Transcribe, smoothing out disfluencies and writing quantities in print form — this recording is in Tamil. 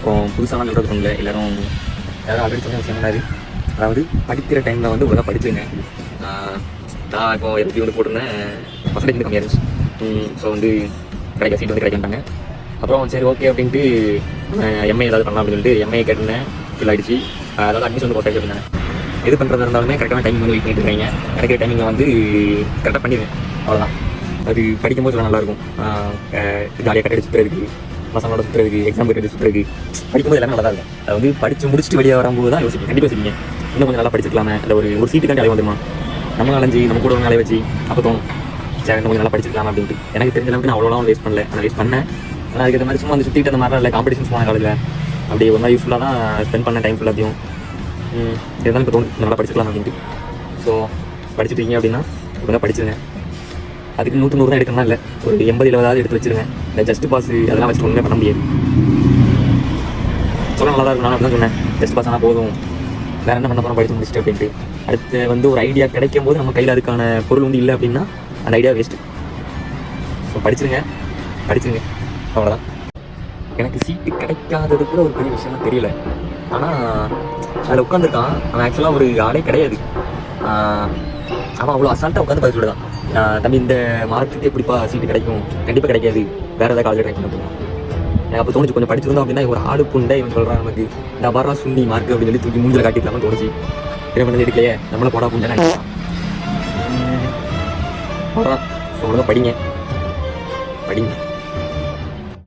இப்போ புதுசாலாம் சொல்கிறது பண்ணல, எல்லோரும் ஆல்ரெடி சொன்ன விஷயம் பண்ணாது. அதாவது படிக்கிற டைமில் வந்து ஒழுங்காக படிச்சுங்க. நான் இப்போ எப்படி வந்து போட்டிருந்தேன், பர்சன்டேஜ் வந்து கம்மியாக இருந்துச்சு. ஸோ வந்து கிடைக்க சீட் வந்து கிடைக்கிட்டாங்க. அப்புறம் சரி ஓகே அப்படின்ட்டு எம்ஏ ஏதாவது பண்ணலாம் அப்படின்னு சொல்லிட்டு எம்ஏ கேட்டிருந்தேன். ஃபில் ஆகிடுச்சு. அதாவது அட்மிஷன் வந்து போட்டாச்சு அப்படின்னாங்க. எது பண்ணுறதா இருந்தாலுமே கரெக்டான டைமிங் வந்து வெயிட் பண்ணிட்டு இருக்காங்க. கிடைக்கிற டைமிங்கில் வந்து கரெக்டாக பண்ணிடுவேன், அவ்வளோதான். அது படிக்கும்போது சொல்ல நல்லாயிருக்கும். ஜாலியாக கட்டடி சுற்றுறதுக்கு, பசங்களோட சுற்றுறதுக்கு, எக்ஸாம் கட்டடி சுற்றுறதுக்கு, படிக்கும்போது எல்லாமே நல்லா தான் இருக்கும். அது வந்து படித்து முடிச்சுட்டு வெளியே வரும்போது தான் யோசிப்பேன், கண்டிப்பாக யோசிப்பீங்க இன்னும் கொஞ்சம் நல்லா படிச்சிருக்கலாமே, இல்லை ஒரு சீட்டுக்காண்டி அலைய வந்துமா நம்ம அலைஞ்சி நம்ம கூட ஒரு அலைய வச்சு அப்போ தோணும் சரி இன்னும் கொஞ்சம் நல்லா படிச்சிருக்கலாம் அப்படின்ட்டு. எனக்கு தெரிஞ்ச அளவுக்கு நான் அவ்வளோலாம் வேஸ்ட் பண்ணல, நான் வேஸ்ட் பண்ணேன். ஆனால் அதுக்கு மாதிரி சும்மா வந்து சுற்றிட்டு அந்த மாதிரிலாம் இல்லை. காம்படிஷன்ஸ் போன காலேஜில் அப்படி ஒரு மாதிரி யூஸ்ஃபுல்லாக தான் ஸ்பெண்ட் பண்ண டைம் ஃபுல்லாத்தையும். இருந்தாலும் இப்போ தோணும் நல்லா படிச்சிருக்கலாம் அப்படின்ட்டு. ஸோ படிச்சுட்டு இருக்கீங்க அப்படின்னா ஒழுங்காக படிச்சிருங்க. அதுக்கு 100 தான் எடுக்கணும்னா இல்லை, ஒரு 80-70 எடுத்து வச்சுருங்க. இந்த ஜஸ்ட் பாஸ் அதெல்லாம் வச்சுட்டு ஒன்றுமே பண்ண முடியாது. சொல்ல நல்லா தான் இருக்கும், நான் அப்படி தான் சொன்னேன். ஜஸ்ட் பாஸ் ஆனால் போதும், வேறு என்ன பண்ண போகிறோம் படித்து முடிச்சுட்டு அப்படின்ட்டு. அடுத்து வந்து ஒரு ஐடியா கிடைக்கும் போது நம்ம கையில் அதுக்கான பொருள் வந்து இல்லை அப்படின்னா அந்த ஐடியா வேஸ்ட்டு. ஸோ படிச்சிருங்க அவ்வளோதான். எனக்கு சீட்டு கிடைக்காதது கூட ஒரு பெரிய விஷயம்லாம் தெரியல. ஆனால் அதில் உட்காந்துருக்கான் அவன் ஆக்சுவலாக ஒரு ஆளே கிடையாது. அவன் அவ்வளோ அசால்ட்டாக உட்காந்து பதில் சொல்லுதான், தம்பி இந்த மார்க்குக்கு எப்படிப்பா சீட்டு கிடைக்கும், கண்டிப்பாக கிடைக்காது, வேறு ஏதாவது காலேஜ் ட்ரை பண்ண. எனக்கு அப்போ தோணுச்சு கொஞ்சம் படிச்சிருந்தோம் அப்படின்னா ஒரு ஆளு புண்டை இவன் சொல்கிறான் நமக்கு இந்த பாரா சுண்ணி மார்க்கு அப்படின்னு சொல்லி தூக்கி மூஞ்சில் காட்டிக்கலாமல் தோணுச்சு. திரும்ப பண்ணது எடுக்கலையே நம்மளை போடா புண்டை போடுறான். ஸோ ஒழுங்காக படிங்க.